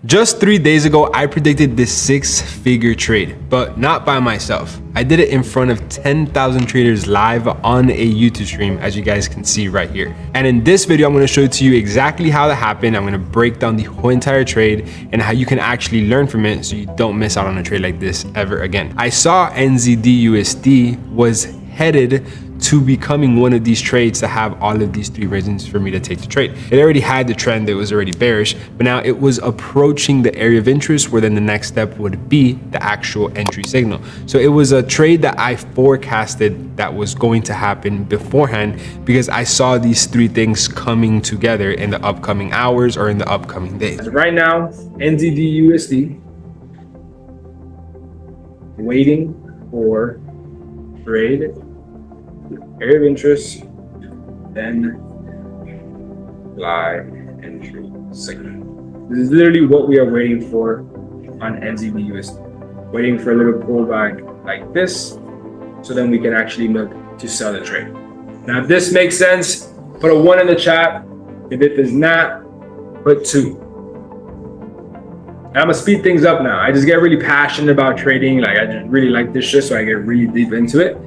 Just 3 days ago, I predicted this 6-figure trade, but not by myself. I did it in front of 10,000 traders live on a YouTube stream, as you guys can see right here. And in this video, I'm gonna show to you exactly how that happened. I'm gonna break down the whole entire trade and how you can actually learn from it so you don't miss out on a trade like this ever again. I saw NZD/USD was headed to becoming one of these trades to have all of these 3 reasons for me to take the trade. It already had the trend, it was already bearish, but now it was approaching the area of interest where then the next step would be the actual entry signal. So it was a trade that I forecasted that was going to happen beforehand because I saw these 3 things coming together in the upcoming hours or in the upcoming days. Right now, NZD/USD, waiting for trade, area of interest, then apply entry signal. This is literally what we are waiting for on NZD/USD. Waiting for a little pullback like this, so then we can actually look to sell the trade. Now, if this makes sense, put a 1 in the chat. If it does not, put 2. And I'm gonna speed things up now. I just get really passionate about trading. Like, I just really like this shit, so I get really deep into it.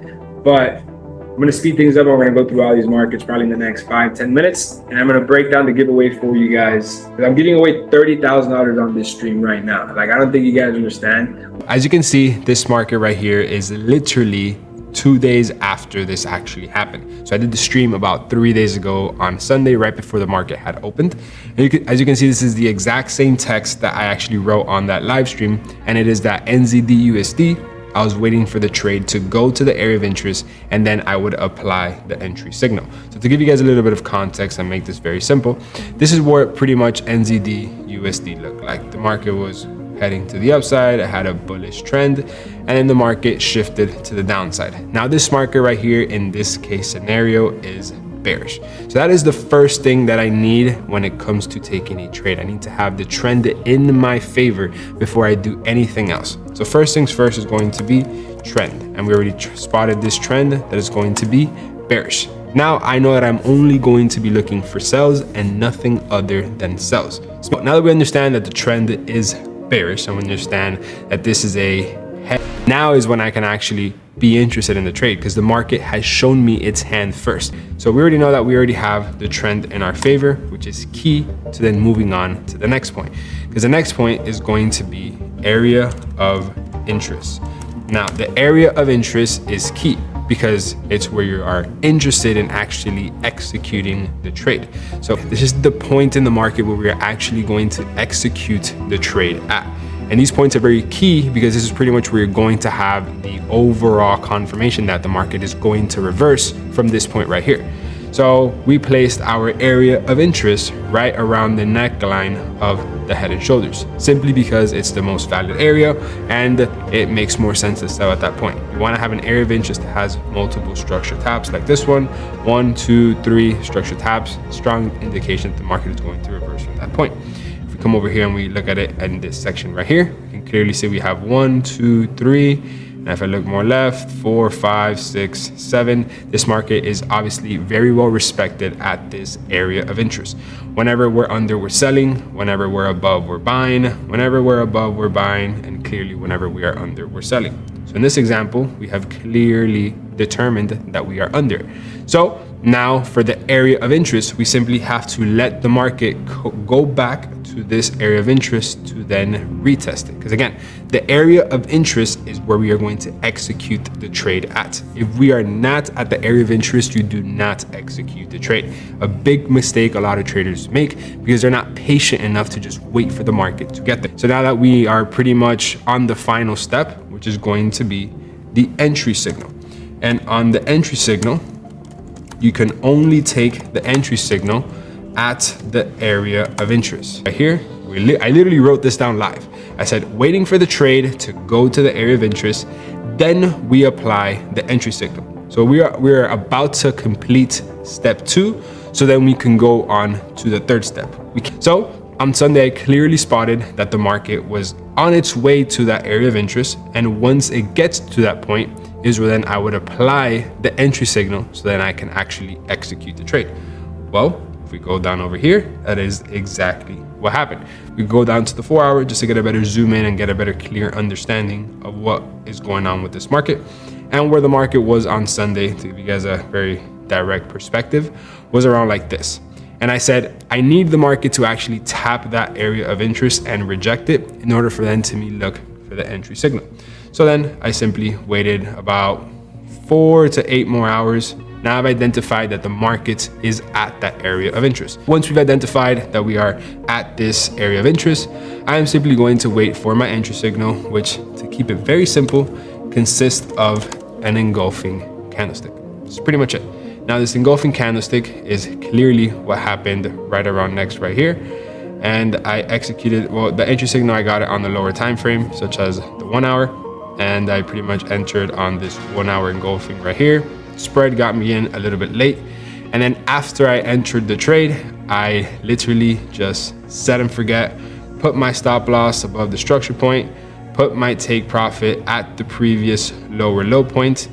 But I'm gonna speed things up. We're gonna go through all these markets probably in the next 5-10 minutes. And I'm gonna break down the giveaway for you guys. I'm giving away $30,000 on this stream right now. Like, I don't think you guys understand. As you can see, this market right here is literally 2 days after this actually happened. So I did the stream about 3 days ago on Sunday, right before the market had opened. And as you can see, this is the exact same text that I actually wrote on that live stream. And it is that NZD/USD, I was waiting for the trade to go to the area of interest, and then I would apply the entry signal. So to give you guys a little bit of context and make this very simple, this is what pretty much NZD/USD looked like. The market was heading to the upside, it had a bullish trend, and then the market shifted to the downside. Now this market right here in this case scenario is bearish. So that is the first thing that I need when it comes to taking a trade. I need to have the trend in my favor before I do anything else. So first things first is going to be trend. And we already spotted this trend that is going to be bearish. Now I know that I'm only going to be looking for sells and nothing other than sells. So now that we understand that the trend is bearish and we understand that this is a head, now is when I can actually be interested in the trade because the market has shown me its hand first. So we already know that we already have the trend in our favor, which is key to then moving on to the next point. Because the next point is going to be area of interest. Now, the area of interest is key because it's where you are interested in actually executing the trade. So this is the point in the market where we are actually going to execute the trade at. And these points are very key because this is pretty much where you're going to have the overall confirmation that the market is going to reverse from this point right here. So we placed our area of interest right around the neckline of the head and shoulders, simply because it's the most valid area and it makes more sense to sell at that point. You want to have an area of interest that has multiple structure taps like this one, 1, 2, 3 structure taps, strong indication that the market is going to reverse from that point. If we come over here and we look at it in this section right here, we can clearly see we have 1, 2, 3. And if I look more left, 4, 5, 6, 7, this market is obviously very well respected at this area of interest. Whenever we're under, we're selling. Whenever we're above, we're buying. Whenever we're above, we're buying. And clearly, whenever we are under, we're selling. So in this example, we have clearly determined that we are under. So now for the area of interest, we simply have to let the market go back to this area of interest to then retest it. Because again, the area of interest is where we are going to execute the trade at. If we are not at the area of interest, you do not execute the trade. A big mistake a lot of traders make because they're not patient enough to just wait for the market to get there. So now that we are pretty much on the final step, which is going to be the entry signal. And on the entry signal, you can only take the entry signal at the area of interest. Right here, I literally wrote this down live. I said, waiting for the trade to go to the area of interest, then we apply the entry signal. So we are about to complete step 2, so then we can go on to the 3rd step. So on Sunday, I clearly spotted that the market was on its way to that area of interest, and once it gets to that point, is where then I would apply the entry signal so then I can actually execute the trade. Well, If we go down over here, that is exactly what happened. We go down to the 4 hour just to get a better zoom in and get a better clear understanding of what is going on with this market. And where the market was on Sunday, to give you guys a very direct perspective, was around like this. And I said, I need the market to actually tap that area of interest and reject it in order for then to me look for the entry signal. So then I simply waited about 4 to 8 more hours. Now I've identified that the market is at that area of interest. Once we've identified that we are at this area of interest, I am simply going to wait for my entry signal, which, to keep it very simple, consists of an engulfing candlestick. That's pretty much it. Now this engulfing candlestick is clearly what happened right around next right here. And I executed, well, the entry signal, I got it on the lower time frame, such as the 1 hour. And I pretty much entered on this 1 hour engulfing right here. Spread got me in a little bit late. And then after I entered the trade, I literally just set and forget, put my stop loss above the structure point, put my take profit at the previous lower low point,